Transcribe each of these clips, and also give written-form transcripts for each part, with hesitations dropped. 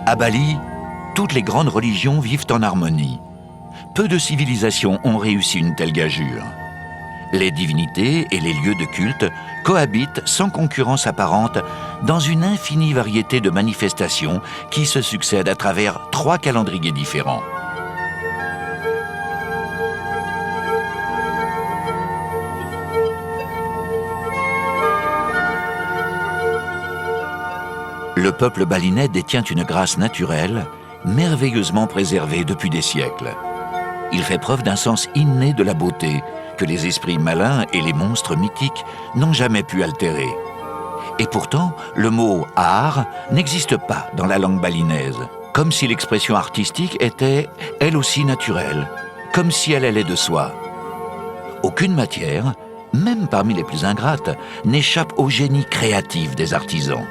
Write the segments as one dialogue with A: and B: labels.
A: À Bali, toutes les grandes religions vivent en harmonie. Peu de civilisations ont réussi une telle gageure. Les divinités et les lieux de culte cohabitent sans concurrence apparente dans une infinie variété de manifestations qui se succèdent à travers 3 calendriers différents. Le peuple balinais détient une grâce naturelle, merveilleusement préservée depuis des siècles. Il fait preuve d'un sens inné de la beauté que les esprits malins et les monstres mythiques n'ont jamais pu altérer. Et pourtant, le mot « art » n'existe pas dans la langue balinaise, comme si l'expression artistique était, elle aussi, naturelle, comme si elle allait de soi. Aucune matière, même parmi les plus ingrates, n'échappe au génie créatif des artisans.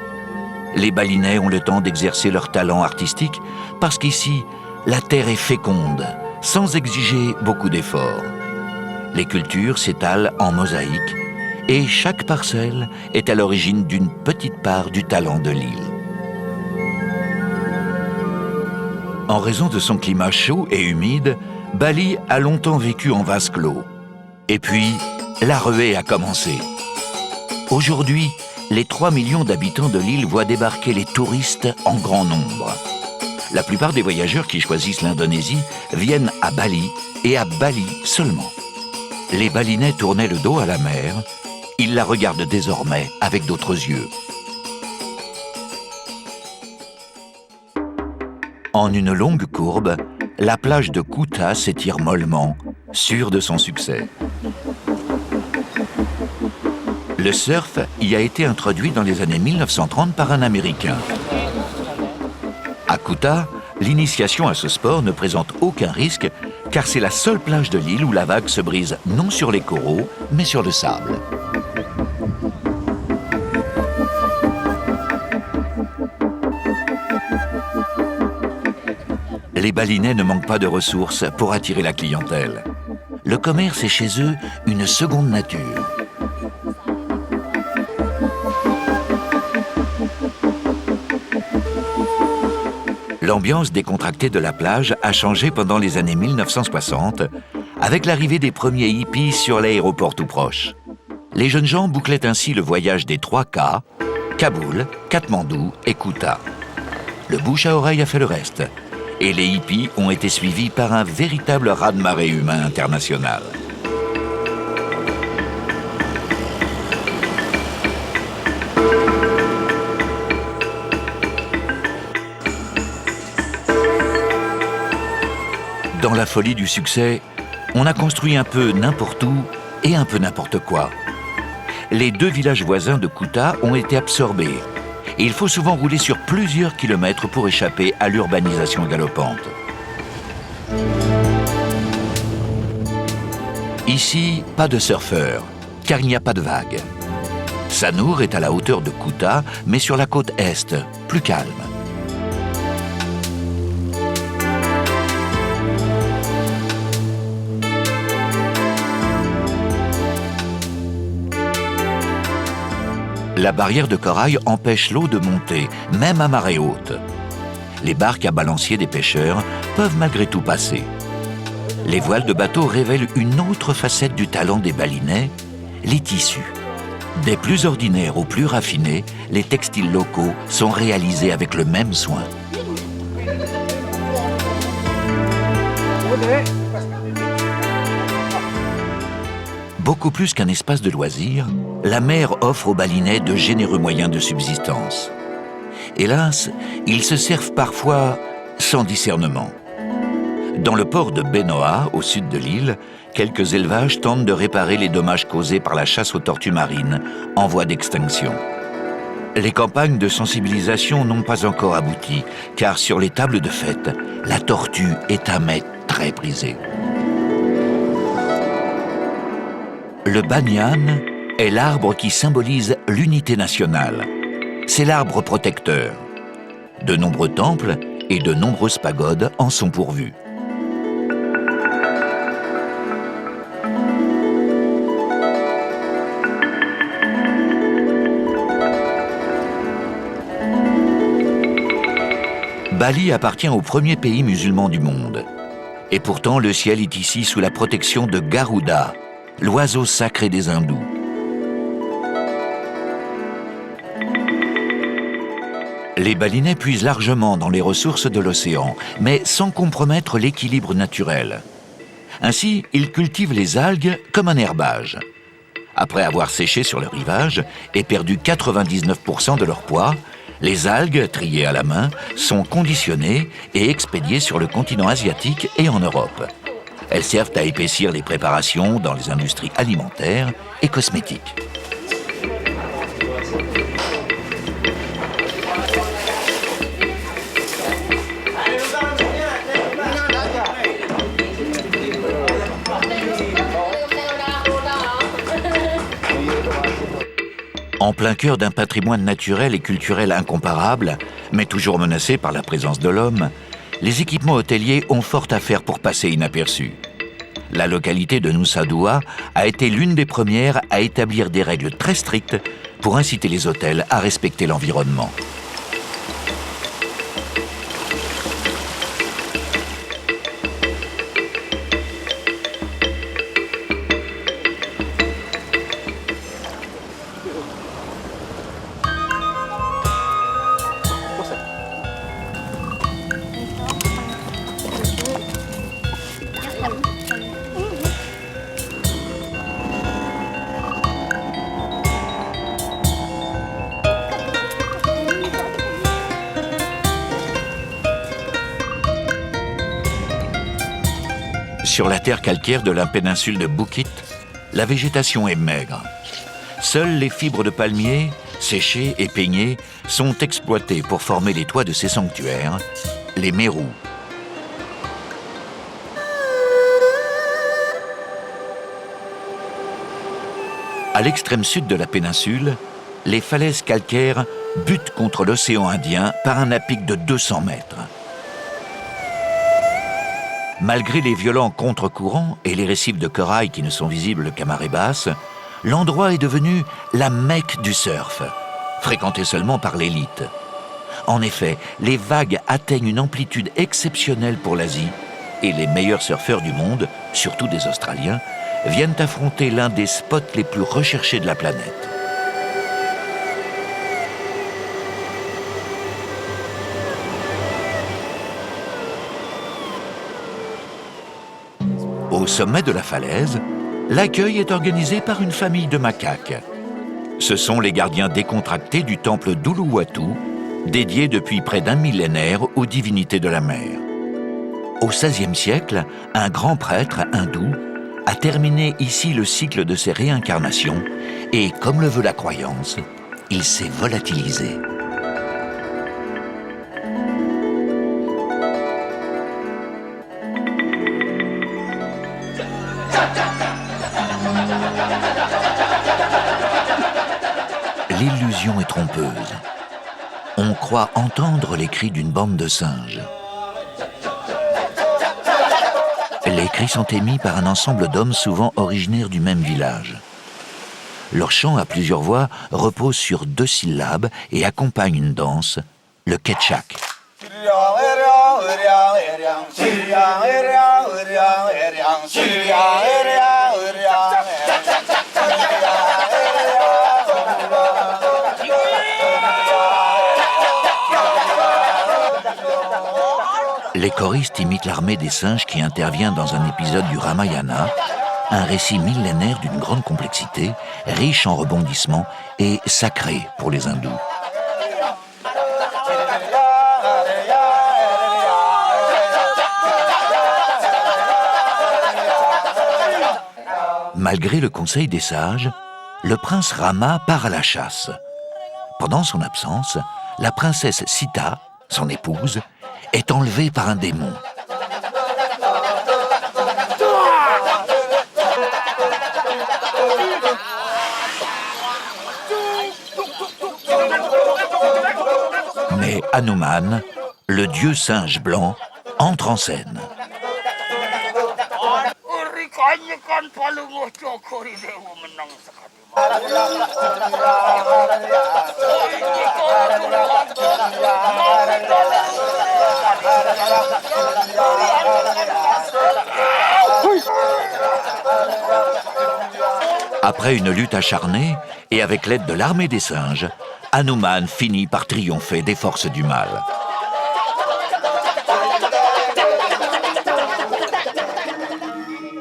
A: Les Balinais ont le temps d'exercer leur talent artistique parce qu'ici, la terre est féconde, sans exiger beaucoup d'efforts. Les cultures s'étalent en mosaïque et chaque parcelle est à l'origine d'une petite part du talent de l'île. En raison de son climat chaud et humide, Bali a longtemps vécu en vase clos. Et puis, la ruée a commencé. Aujourd'hui, les 3 millions d'habitants de l'île voient débarquer les touristes en grand nombre. La plupart des voyageurs qui choisissent l'Indonésie viennent à Bali et à Bali seulement. Les Balinais tournaient le dos à la mer, ils la regardent désormais avec d'autres yeux. En une longue courbe, la plage de Kuta s'étire mollement, sûre de son succès. Le surf y a été introduit dans les années 1930 par un Américain. À Kuta, l'initiation à ce sport ne présente aucun risque car c'est la seule plage de l'île où la vague se brise non sur les coraux, mais sur le sable. Les Balinais ne manquent pas de ressources pour attirer la clientèle. Le commerce est chez eux une seconde nature. L'ambiance décontractée de la plage a changé pendant les années 1960 avec l'arrivée des premiers hippies sur l'aéroport tout proche. Les jeunes gens bouclaient ainsi le voyage des 3 K, Kaboul, Katmandou et Kuta. Le bouche à oreille a fait le reste et les hippies ont été suivis par un véritable raz-de-marée humain international. Dans la folie du succès, on a construit un peu n'importe où et un peu n'importe quoi. Les 2 villages voisins de Kuta ont été absorbés et il faut souvent rouler sur plusieurs kilomètres pour échapper à l'urbanisation galopante. Ici, pas de surfeurs, car il n'y a pas de vagues. Sanur est à la hauteur de Kuta, mais sur la côte est, plus calme. La barrière de corail empêche l'eau de monter, même à marée haute. Les barques à balancier des pêcheurs peuvent malgré tout passer. Les voiles de bateau révèlent une autre facette du talent des Balinais, les tissus. Des plus ordinaires aux plus raffinés, les textiles locaux sont réalisés avec le même soin. Beaucoup plus qu'un espace de loisirs, la mer offre aux Balinais de généreux moyens de subsistance. Hélas, ils se servent parfois sans discernement. Dans le port de Benoa, au sud de l'île, quelques élevages tentent de réparer les dommages causés par la chasse aux tortues marines, en voie d'extinction. Les campagnes de sensibilisation n'ont pas encore abouti, car sur les tables de fête, la tortue est un mets très prisé. Le banyan est l'arbre qui symbolise l'unité nationale. C'est l'arbre protecteur. De nombreux temples et de nombreuses pagodes en sont pourvus. Bali appartient au premier pays musulman du monde. Et pourtant, le ciel est ici sous la protection de Garuda, l'oiseau sacré des hindous. Les balinais puisent largement dans les ressources de l'océan, mais sans compromettre l'équilibre naturel. Ainsi, ils cultivent les algues comme un herbage. Après avoir séché sur le rivage et perdu 99% de leur poids, les algues, triées à la main, sont conditionnées et expédiées sur le continent asiatique et en Europe. Elles servent à épaissir les préparations dans les industries alimentaires et cosmétiques. En plein cœur d'un patrimoine naturel et culturel incomparable, mais toujours menacé par la présence de l'homme, les équipements hôteliers ont fort à faire pour passer inaperçus. La localité de Nusa Dua a été l'une des premières à établir des règles très strictes pour inciter les hôtels à respecter l'environnement. Sur la terre calcaire de la péninsule de Bukit, la végétation est maigre. Seules les fibres de palmier, séchées et peignées, sont exploitées pour former les toits de ces sanctuaires, les mérous. À l'extrême sud de la péninsule, les falaises calcaires butent contre l'océan Indien par un à-pic de 200 mètres. Malgré les violents contre-courants et les récifs de corail qui ne sont visibles qu'à marée basse, l'endroit est devenu la Mecque du surf, fréquenté seulement par l'élite. En effet, les vagues atteignent une amplitude exceptionnelle pour l'Asie et les meilleurs surfeurs du monde, surtout des Australiens, viennent affronter l'un des spots les plus recherchés de la planète. Au sommet de la falaise, l'accueil est organisé par une famille de macaques. Ce sont les gardiens décontractés du temple d'Uluwatu, dédié depuis près d'un millénaire aux divinités de la mer. Au XVIe siècle, un grand prêtre hindou a terminé ici le cycle de ses réincarnations et, comme le veut la croyance, il s'est volatilisé. L'illusion est trompeuse. On croit entendre les cris d'une bande de singes. Les cris sont émis par un ensemble d'hommes souvent originaires du même village. Leur chant à plusieurs voix repose sur 2 syllabes et accompagne une danse, le ketchak. Les choristes imitent l'armée des singes qui intervient dans un épisode du Ramayana, un récit millénaire d'une grande complexité, riche en rebondissements et sacré pour les hindous. Malgré le conseil des sages, le prince Rama part à la chasse. Pendant son absence, la princesse Sita, son épouse, est enlevée par un démon. Mais Hanuman, le dieu singe blanc, entre en scène. Après une lutte acharnée, et avec l'aide de l'armée des singes, Hanuman finit par triompher des forces du mal.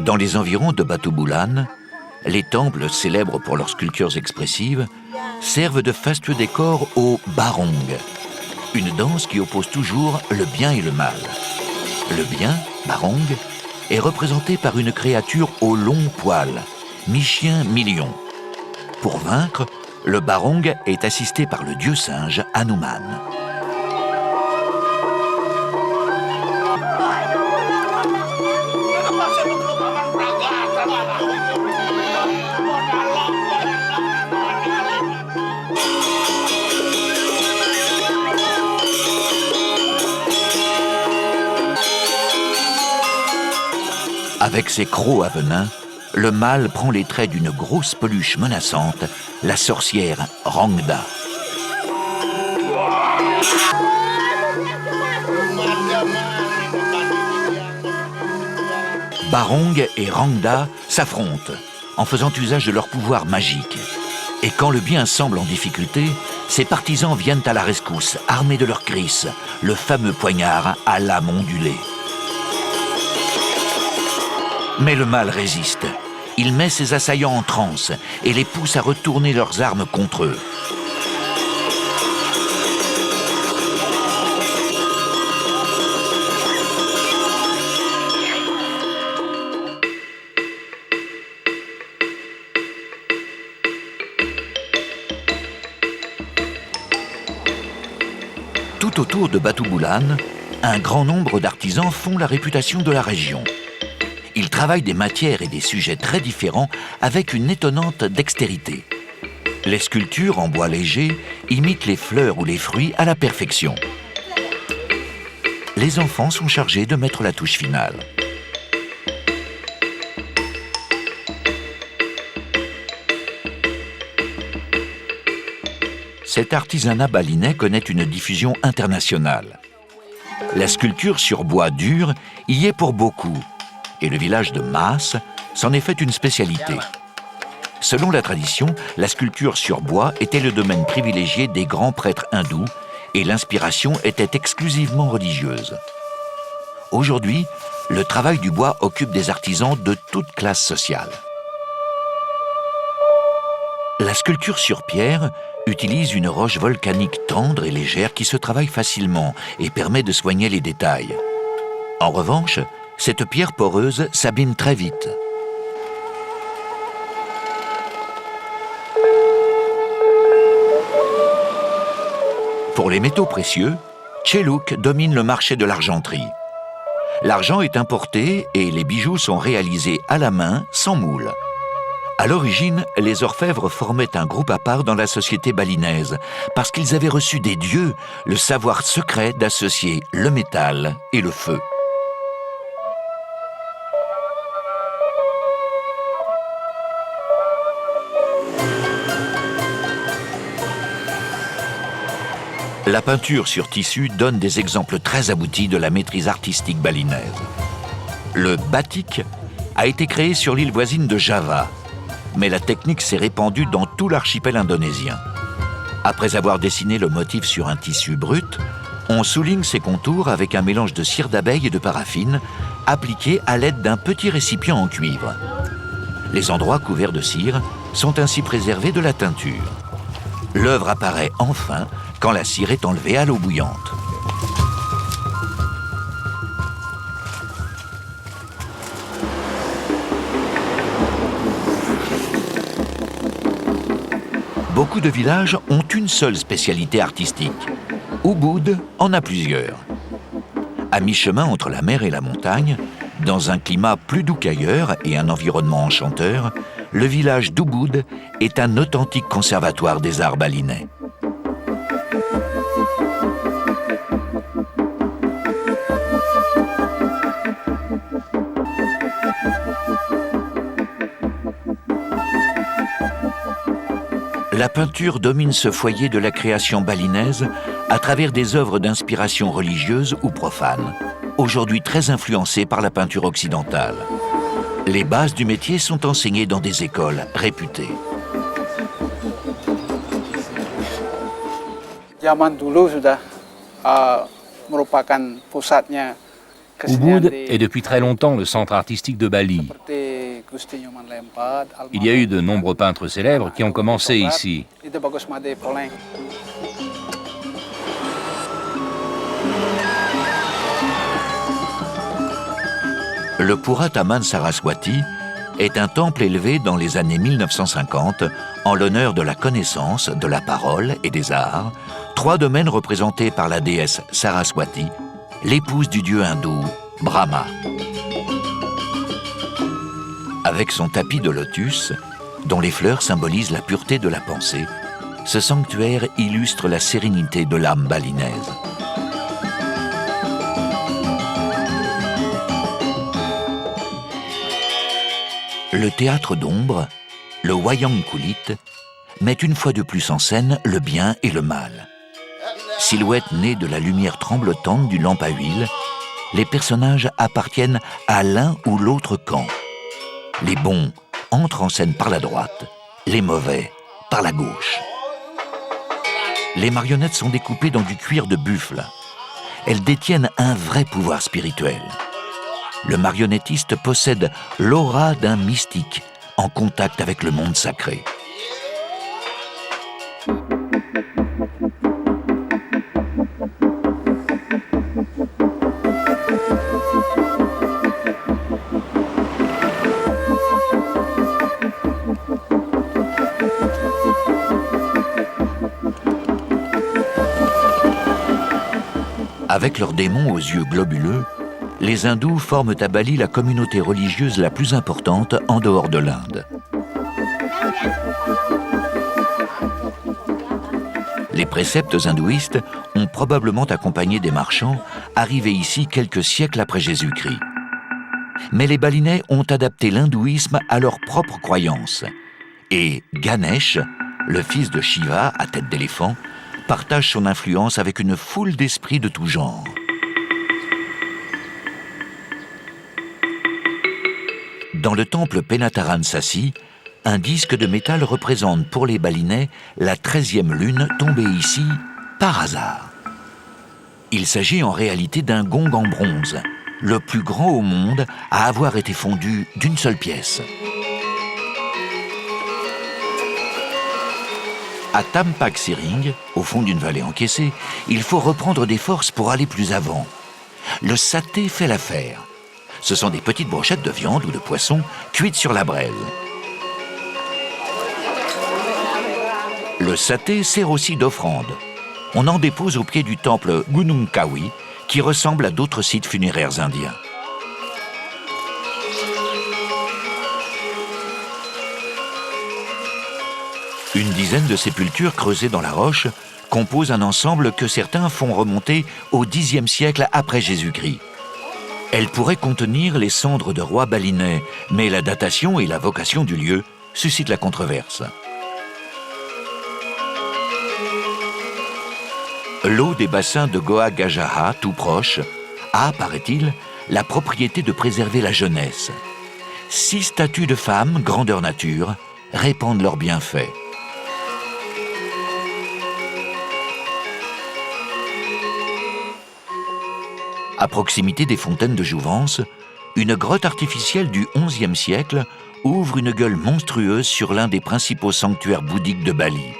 A: Dans les environs de Batu Bulan, les temples, célèbres pour leurs sculptures expressives, servent de fastueux décor au barong, une danse qui oppose toujours le bien et le mal. Le bien, barong, est représenté par une créature aux longs poils, mi-chien, mi-lion. Pour vaincre, le barong est assisté par le dieu singe Hanuman. Avec ses crocs à venin, le mâle prend les traits d'une grosse peluche menaçante, la sorcière Rangda. Barong et Rangda s'affrontent en faisant usage de leur pouvoir magique. Et quand le bien semble en difficulté, ses partisans viennent à la rescousse, armés de leur kris, le fameux poignard à lame ondulée. Mais le mal résiste. Il met ses assaillants en transe et les pousse à retourner leurs armes contre eux. Tout autour de Batu Bulan, un grand nombre d'artisans font la réputation de la région. Ils travaillent des matières et des sujets très différents avec une étonnante dextérité. Les sculptures en bois léger imitent les fleurs ou les fruits à la perfection. Les enfants sont chargés de mettre la touche finale. Cet artisanat balinais connaît une diffusion internationale. La sculpture sur bois dur y est pour beaucoup. Et le village de Mas s'en est fait une spécialité. Selon la tradition, la sculpture sur bois était le domaine privilégié des grands prêtres hindous et l'inspiration était exclusivement religieuse. Aujourd'hui, le travail du bois occupe des artisans de toute classe sociale. La sculpture sur pierre utilise une roche volcanique tendre et légère qui se travaille facilement et permet de soigner les détails. En revanche, cette pierre poreuse s'abîme très vite. Pour les métaux précieux, Cheluk domine le marché de l'argenterie. L'argent est importé et les bijoux sont réalisés à la main, sans moule. À l'origine, les orfèvres formaient un groupe à part dans la société balinaise parce qu'ils avaient reçu des dieux le savoir secret d'associer le métal et le feu. La peinture sur tissu donne des exemples très aboutis de la maîtrise artistique balinaise. Le batik a été créé sur l'île voisine de Java, mais la technique s'est répandue dans tout l'archipel indonésien. Après avoir dessiné le motif sur un tissu brut, on souligne ses contours avec un mélange de cire d'abeille et de paraffine, appliqué à l'aide d'un petit récipient en cuivre. Les endroits couverts de cire sont ainsi préservés de la teinture. L'œuvre apparaît enfin quand la cire est enlevée à l'eau bouillante. Beaucoup de villages ont une seule spécialité artistique. Ubud en a plusieurs. À mi-chemin entre la mer et la montagne, dans un climat plus doux qu'ailleurs et un environnement enchanteur, le village d'Ubud est un authentique conservatoire des arts balinais. La peinture domine ce foyer de la création balinaise à travers des œuvres d'inspiration religieuse ou profane, aujourd'hui très influencées par la peinture occidentale. Les bases du métier sont enseignées dans des écoles réputées.
B: Zaman dulu sudah merupakan pusatnya
C: Ubud est depuis très longtemps le centre artistique de Bali. Il y a eu de nombreux peintres célèbres qui ont commencé ici.
A: Le Pura Taman Saraswati est un temple élevé dans les années 1950 en l'honneur de la connaissance, de la parole et des arts, 3 domaines représentés par la déesse Saraswati, l'épouse du dieu hindou Brahma. Avec son tapis de lotus, dont les fleurs symbolisent la pureté de la pensée, ce sanctuaire illustre la sérénité de l'âme balinaise. Le théâtre d'ombre, le Wayang Kulit, met une fois de plus en scène le bien et le mal. Silhouette née de la lumière tremblotante d'une lampe à huile, les personnages appartiennent à l'un ou l'autre camp. Les bons entrent en scène par la droite, les mauvais par la gauche. Les marionnettes sont découpées dans du cuir de buffle. Elles détiennent un vrai pouvoir spirituel. Le marionnettiste possède l'aura d'un mystique en contact avec le monde sacré. Avec leurs démons aux yeux globuleux, les hindous forment à Bali la communauté religieuse la plus importante en dehors de l'Inde. Les préceptes hindouistes ont probablement accompagné des marchands arrivés ici quelques siècles après Jésus-Christ. Mais les Balinais ont adapté l'hindouisme à leurs propres croyances. Et Ganesh, le fils de Shiva à tête d'éléphant, partage son influence avec une foule d'esprits de tout genre. Dans le temple Penataran Sassi, un disque de métal représente pour les Balinais la 13e lune tombée ici par hasard. Il s'agit en réalité d'un gong en bronze, le plus grand au monde à avoir été fondu d'une seule pièce. À Tampak Siring, au fond d'une vallée encaissée, il faut reprendre des forces pour aller plus avant. Le saté fait l'affaire. Ce sont des petites brochettes de viande ou de poisson cuites sur la braise. Le saté sert aussi d'offrande. On en dépose au pied du temple Gunung Kawi, qui ressemble à d'autres sites funéraires indiens. Une dizaine de sépultures creusées dans la roche composent un ensemble que certains font remonter au Xe siècle après Jésus-Christ. Elles pourraient contenir les cendres de rois balinais, mais la datation et la vocation du lieu suscitent la controverse. L'eau des bassins de Goa Gajaha, tout proche, a, paraît-il, la propriété de préserver la jeunesse. 6 statues de femmes, grandeur nature, répandent leurs bienfaits. À proximité des fontaines de jouvence, une grotte artificielle du XIe siècle ouvre une gueule monstrueuse sur l'un des principaux sanctuaires bouddhiques de Bali.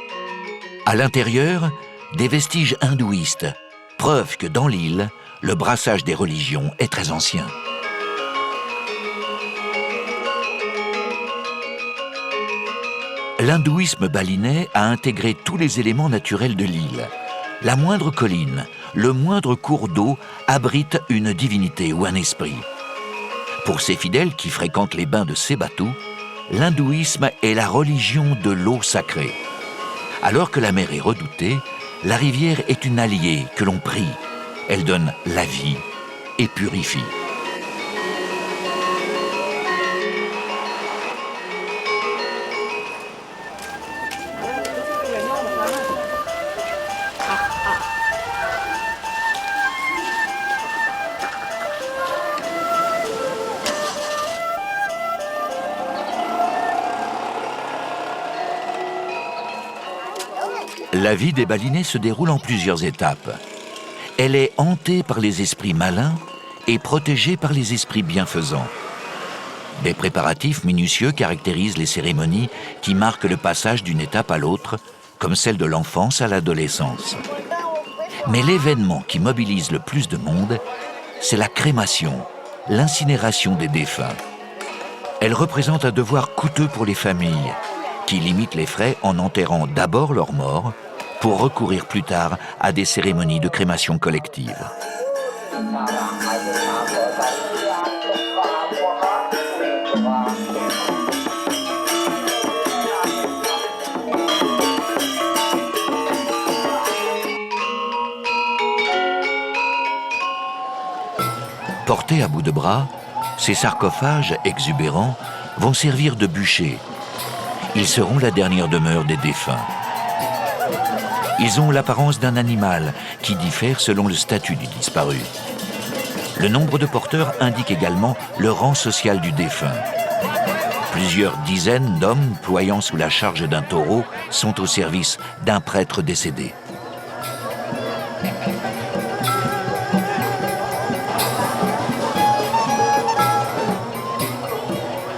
A: À l'intérieur, des vestiges hindouistes, preuve que dans l'île, le brassage des religions est très ancien. L'hindouisme balinais a intégré tous les éléments naturels de l'île. La moindre colline, le moindre cours d'eau abrite une divinité ou un esprit. Pour ces fidèles qui fréquentent les bains de Sebatu, l'hindouisme est la religion de l'eau sacrée. Alors que la mer est redoutée, la rivière est une alliée que l'on prie. Elle donne la vie et purifie. La vie des balinais se déroule en plusieurs étapes. Elle est hantée par les esprits malins et protégée par les esprits bienfaisants. Des préparatifs minutieux caractérisent les cérémonies qui marquent le passage d'une étape à l'autre, comme celle de l'enfance à l'adolescence. Mais l'événement qui mobilise le plus de monde, c'est la crémation, l'incinération des défunts. Elle représente un devoir coûteux pour les familles, qui limitent les frais en enterrant d'abord leurs morts, pour recourir plus tard à des cérémonies de crémation collective. Portés à bout de bras, ces sarcophages exubérants vont servir de bûcher. Ils seront la dernière demeure des défunts. Ils ont l'apparence d'un animal qui diffère selon le statut du disparu. Le nombre de porteurs indique également le rang social du défunt. Plusieurs dizaines d'hommes ployant sous la charge d'un taureau sont au service d'un prêtre décédé.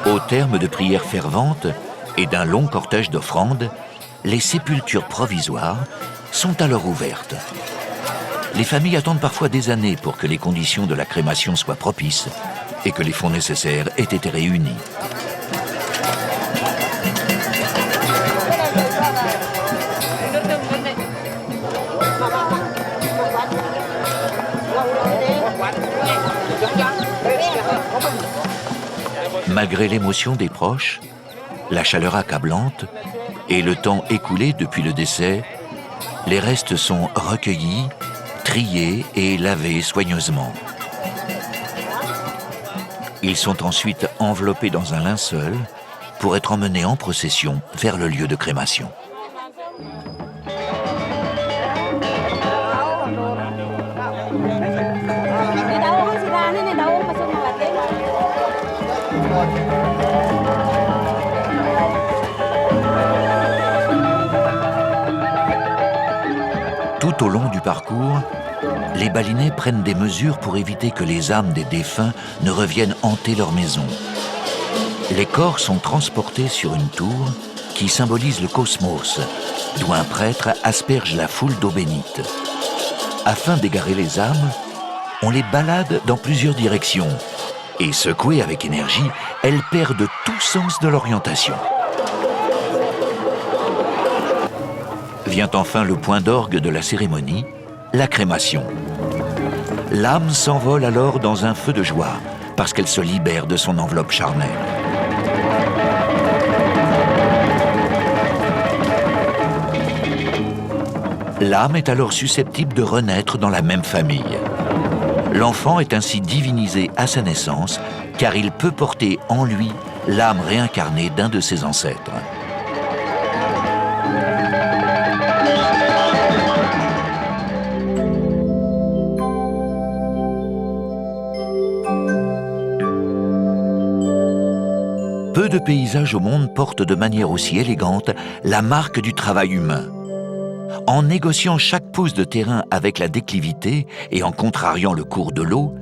A: Au terme de prières ferventes et d'un long cortège d'offrandes, les sépultures provisoires sont alors ouvertes. Les familles attendent parfois des années pour que les conditions de la crémation soient propices et que les fonds nécessaires aient été réunis. Malgré l'émotion des proches, la chaleur accablante et le temps écoulé depuis le décès, les restes sont recueillis, triés et lavés soigneusement. Ils sont ensuite enveloppés dans un linceul pour être emmenés en procession vers le lieu de crémation. Tout au long du parcours, les balinais prennent des mesures pour éviter que les âmes des défunts ne reviennent hanter leur maison. Les corps sont transportés sur une tour qui symbolise le cosmos, d'où un prêtre asperge la foule d'eau bénite. Afin d'égarer les âmes, on les balade dans plusieurs directions et, secouées avec énergie, elles perdent tout sens de l'orientation. Vient enfin le point d'orgue de la cérémonie, la crémation. L'âme s'envole alors dans un feu de joie, parce qu'elle se libère de son enveloppe charnelle. L'âme est alors susceptible de renaître dans la même famille. L'enfant est ainsi divinisé à sa naissance, car il peut porter en lui l'âme réincarnée d'un de ses ancêtres. Peu de paysages au monde portent de manière aussi élégante la marque du travail humain. En négociant chaque pouce de terrain avec la déclivité et en contrariant le cours de l'eau,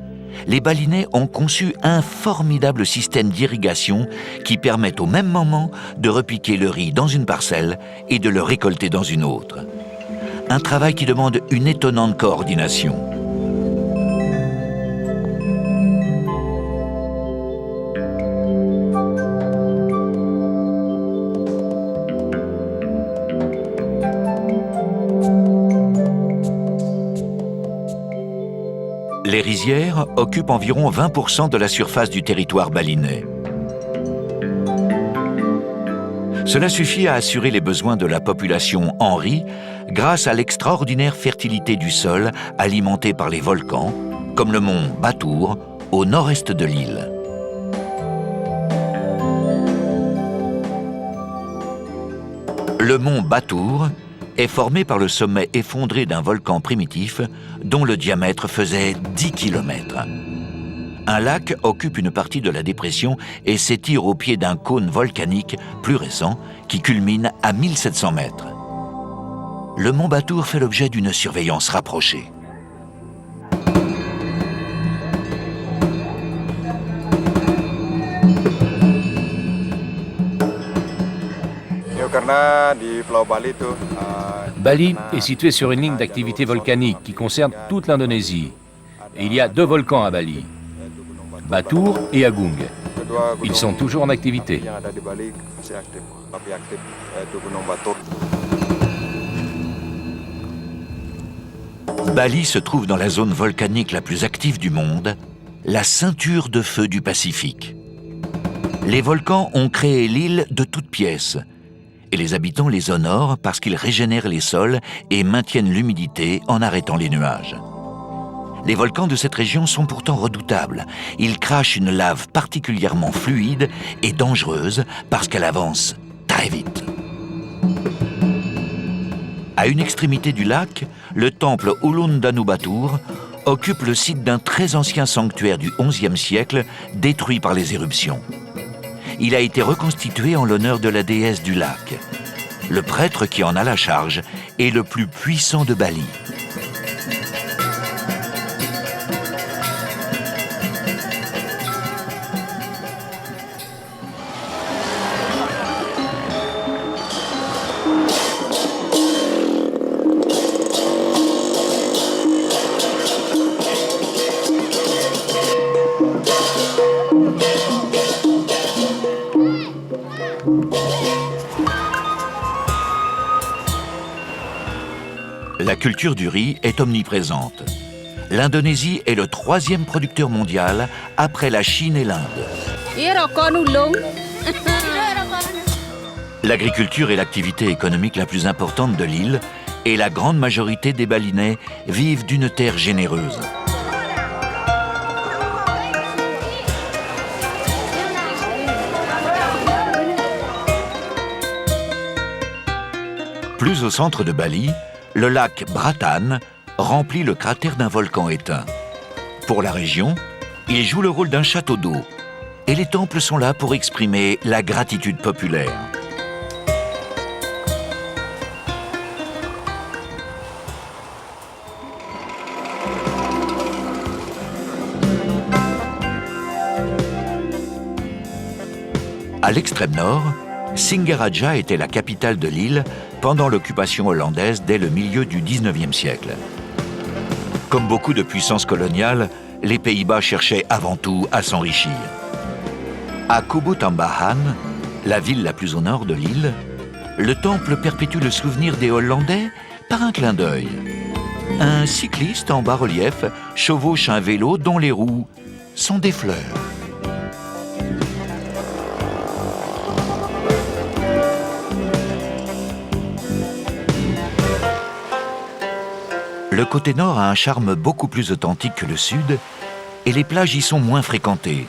A: les balinais ont conçu un formidable système d'irrigation qui permet au même moment de repiquer le riz dans une parcelle et de le récolter dans une autre. Un travail qui demande une étonnante coordination. Les rizières occupent environ 20% de la surface du territoire balinais. Cela suffit à assurer les besoins de la population en riz grâce à l'extraordinaire fertilité du sol alimenté par les volcans, comme le mont Batour, au nord-est de l'île. Le mont Batour est formé par le sommet effondré d'un volcan primitif dont le diamètre faisait 10 km. Un lac occupe une partie de la dépression et s'étire au pied d'un cône volcanique plus récent qui culmine à 1700 mètres. le mont Batur fait l'objet d'une surveillance rapprochée.
C: Bali est situé sur une ligne d'activité volcanique qui concerne toute l'Indonésie. Et il y a 2 volcans à Bali, Batur et Agung. Ils sont toujours en activité.
A: Bali se trouve dans la zone volcanique la plus active du monde, la ceinture de feu du Pacifique. Les volcans ont créé l'île de toutes pièces, et les habitants les honorent parce qu'ils régénèrent les sols et maintiennent l'humidité en arrêtant les nuages. Les volcans de cette région sont pourtant redoutables. Ils crachent une lave particulièrement fluide et dangereuse parce qu'elle avance très vite. À une extrémité du lac, le temple Ulundanu Batur occupe le site d'un très ancien sanctuaire du XIe siècle détruit par les éruptions. Il a été reconstitué en l'honneur de la déesse du lac. Le prêtre qui en a la charge est le plus puissant de Bali. La culture du riz est omniprésente. L'Indonésie est le 3e producteur mondial après la Chine et l'Inde. L'agriculture est l'activité économique la plus importante de l'île et la grande majorité des Balinais vivent d'une terre généreuse. Plus au centre de Bali, le lac Bratan remplit le cratère d'un volcan éteint. Pour la région, il joue le rôle d'un château d'eau. Et les temples sont là pour exprimer la gratitude populaire. À l'extrême nord, Singaraja était la capitale de l'île pendant l'occupation hollandaise dès le milieu du XIXe siècle. Comme beaucoup de puissances coloniales, les Pays-Bas cherchaient avant tout à s'enrichir. À Kubu Tambahan, la ville la plus au nord de l'île, le temple perpétue le souvenir des Hollandais par un clin d'œil. Un cycliste en bas-relief chevauche un vélo dont les roues sont des fleurs. Le côté nord a un charme beaucoup plus authentique que le sud et les plages y sont moins fréquentées.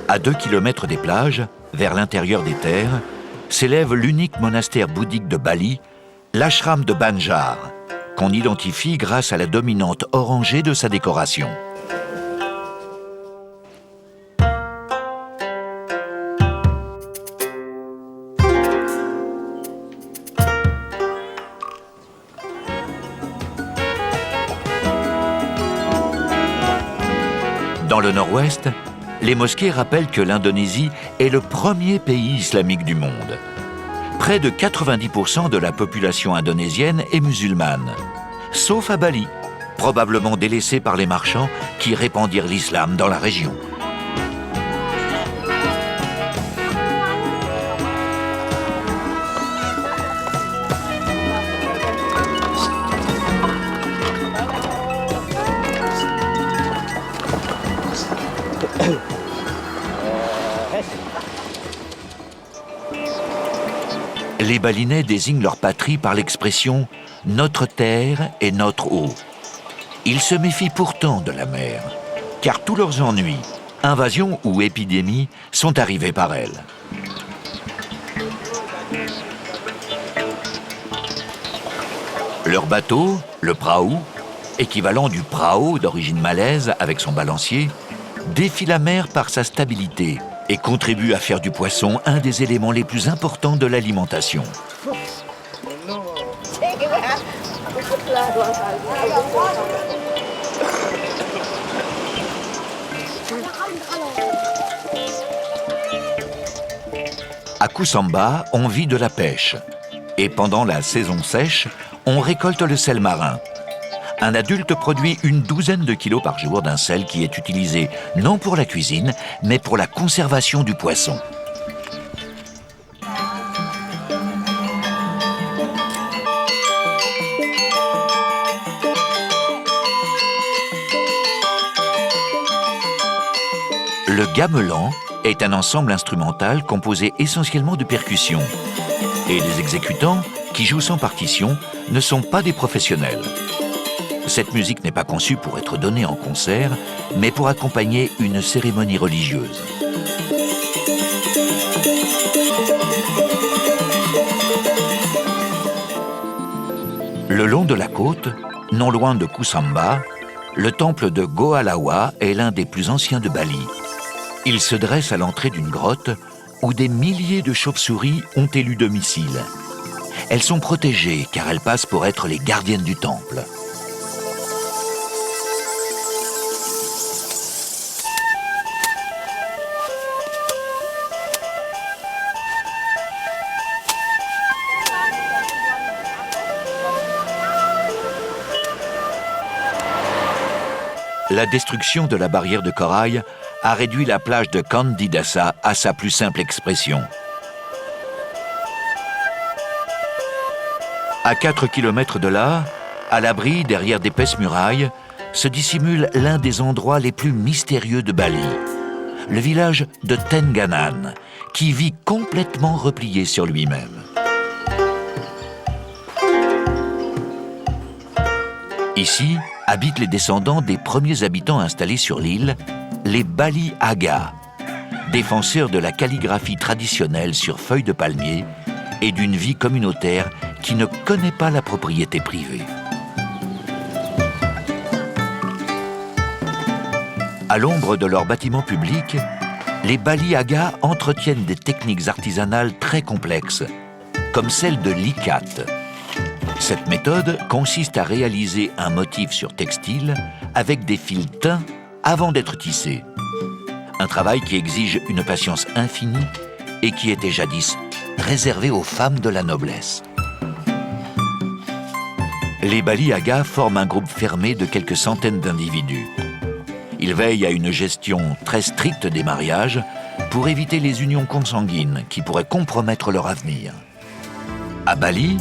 A: À 2 kilomètres des plages, vers l'intérieur des terres, s'élève l'unique monastère bouddhique de Bali, l'ashram de Banjar, qu'on identifie grâce à la dominante orangée de sa décoration. Dans le nord-ouest, les mosquées rappellent que l'Indonésie est le premier pays islamique du monde. Près de 90% de la population indonésienne est musulmane, sauf à Bali, probablement délaissée par les marchands qui répandirent l'islam dans la région. Les Balinais désignent leur patrie par l'expression « notre terre et notre eau ». Ils se méfient pourtant de la mer, car tous leurs ennuis, invasions ou épidémies sont arrivés par elle. Leur bateau, le prahu, équivalent du prao d'origine malaise avec son balancier, défie la mer par sa stabilité et contribue à faire du poisson un des éléments les plus importants de l'alimentation. À Kusamba, on vit de la pêche. Et pendant la saison sèche, on récolte le sel marin. Un adulte produit une douzaine de kilos par jour d'un sel qui est utilisé non pour la cuisine, mais pour la conservation du poisson. Le gamelan est un ensemble instrumental composé essentiellement de percussions. Et les exécutants, qui jouent sans partition, ne sont pas des professionnels. Cette musique n'est pas conçue pour être donnée en concert, mais pour accompagner une cérémonie religieuse. Le long de la côte, non loin de Kusamba, le temple de Goalawa est l'un des plus anciens de Bali. Il se dresse à l'entrée d'une grotte où des milliers de chauves-souris ont élu domicile. Elles sont protégées car elles passent pour être les gardiennes du temple. La destruction de la barrière de corail a réduit la plage de Candidasa à sa plus simple expression. À 4 km de là, à l'abri derrière d'épaisses murailles, se dissimule l'un des endroits les plus mystérieux de Bali, le village de Tenganan, qui vit complètement replié sur lui-même. Ici habitent les descendants des premiers habitants installés sur l'île, les Bali Aga, défenseurs de la calligraphie traditionnelle sur feuilles de palmier et d'une vie communautaire qui ne connaît pas la propriété privée. À l'ombre de leurs bâtiments publics, les Bali Aga entretiennent des techniques artisanales très complexes, comme celle de l'ikat. Cette méthode consiste à réaliser un motif sur textile avec des fils teints avant d'être tissé. Un travail qui exige une patience infinie et qui était jadis réservé aux femmes de la noblesse. Les Bali Aga forment un groupe fermé de quelques centaines d'individus. Ils veillent à une gestion très stricte des mariages pour éviter les unions consanguines qui pourraient compromettre leur avenir. À Bali,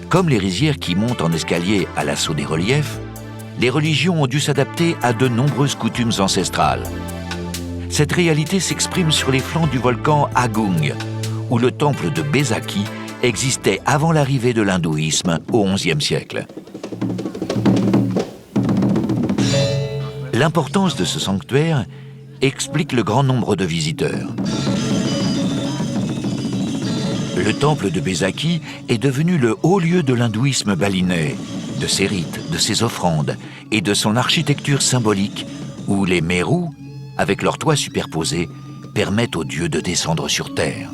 A: comme les rizières qui montent en escalier à l'assaut des reliefs, les religions ont dû s'adapter à de nombreuses coutumes ancestrales. Cette réalité s'exprime sur les flancs du volcan Agung, où le temple de Bezaki existait avant l'arrivée de l'hindouisme au XIe siècle. L'importance de ce sanctuaire explique le grand nombre de visiteurs. Le temple de Bezaki est devenu le haut lieu de l'hindouisme balinais, de ses rites, de ses offrandes et de son architecture symbolique, où les mérous, avec leurs toits superposés, permettent aux dieux de descendre sur terre.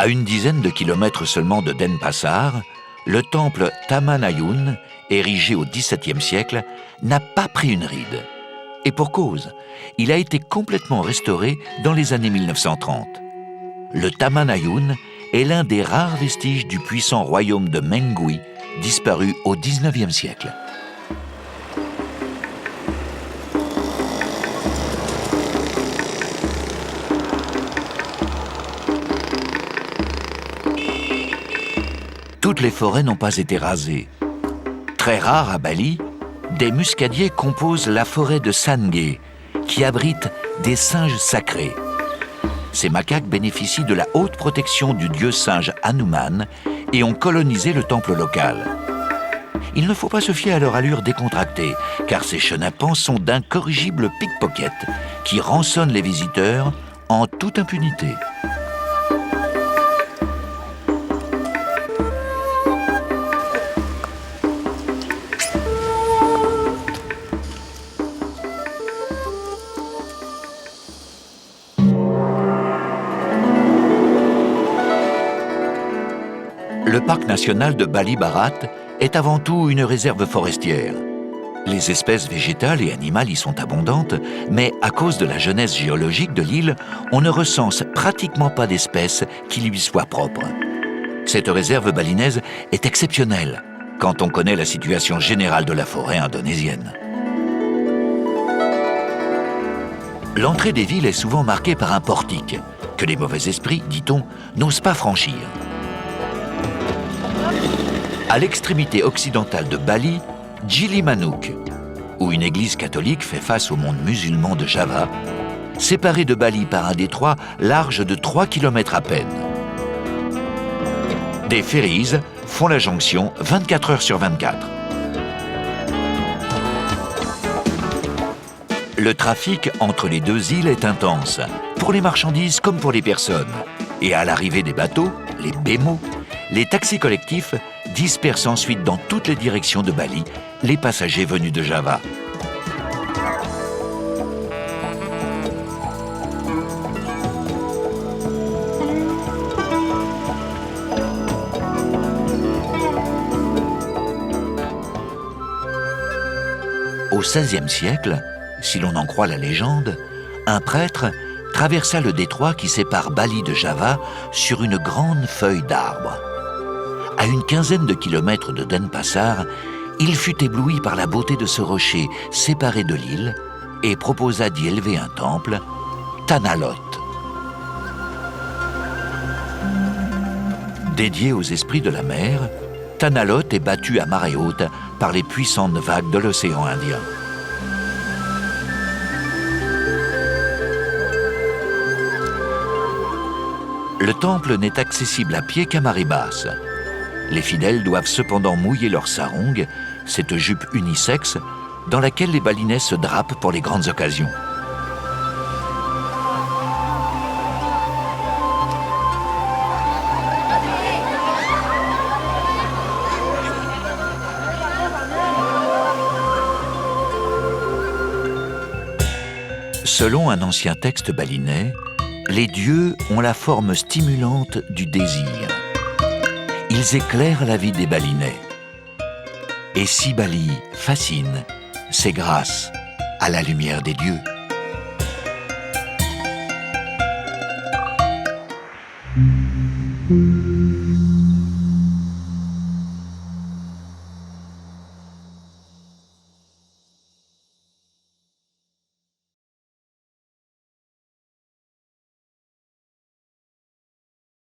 A: À une dizaine de kilomètres seulement de Denpasar, le temple Tamanayun, érigé au XVIIe siècle, n'a pas pris une ride. Et pour cause, il a été complètement restauré dans les années 1930. Le Tamanayun est l'un des rares vestiges du puissant royaume de Mengui, disparu au XIXe siècle. Toutes les forêts n'ont pas été rasées. Très rare à Bali, des muscadiers composent la forêt de Sangay, qui abrite des singes sacrés. Ces macaques bénéficient de la haute protection du dieu singe Hanuman et ont colonisé le temple local. il ne faut pas se fier à leur allure décontractée, car ces chenapans sont d'incorrigibles pickpockets qui rançonnent les visiteurs en toute impunité. Le parc national de Bali Barat est avant tout une réserve forestière. Les espèces végétales et animales y sont abondantes, mais à cause de la jeunesse géologique de l'île, on ne recense pratiquement pas d'espèces qui lui soient propres. Cette réserve balinaise est exceptionnelle quand on connaît la situation générale de la forêt indonésienne. L'entrée des villes est souvent marquée par un portique, que les mauvais esprits, dit-on, n'osent pas franchir. À l'extrémité occidentale de Bali, Gili-Manuk, où une église catholique fait face au monde musulman de Java, séparée de Bali par un détroit large de 3 km à peine. Des ferries font la jonction 24 heures sur 24. Le trafic entre les deux îles est intense, pour les marchandises comme pour les personnes. Et à l'arrivée des bateaux, les bemo, les taxis collectifs dispersent ensuite dans toutes les directions de Bali les passagers venus de Java. Au XVIe siècle, si l'on en croit la légende, un prêtre traversa le détroit qui sépare Bali de Java sur une grande feuille d'arbre. À une quinzaine de kilomètres de Denpasar, il fut ébloui par la beauté de ce rocher séparé de l'île et proposa d'y élever un temple, Tanah Lot. Dédié aux esprits de la mer, Tanah Lot est battu à marée haute par les puissantes vagues de l'océan Indien. Le temple n'est accessible à pied qu'à marée basse. Les fidèles doivent cependant mouiller leur sarong, cette jupe unisexe, dans laquelle les balinais se drapent pour les grandes occasions. Selon un ancien texte balinais, les dieux ont la forme stimulante du désir. Ils éclairent la vie des balinais. Et si Bali fascine, c'est grâce à la lumière des dieux.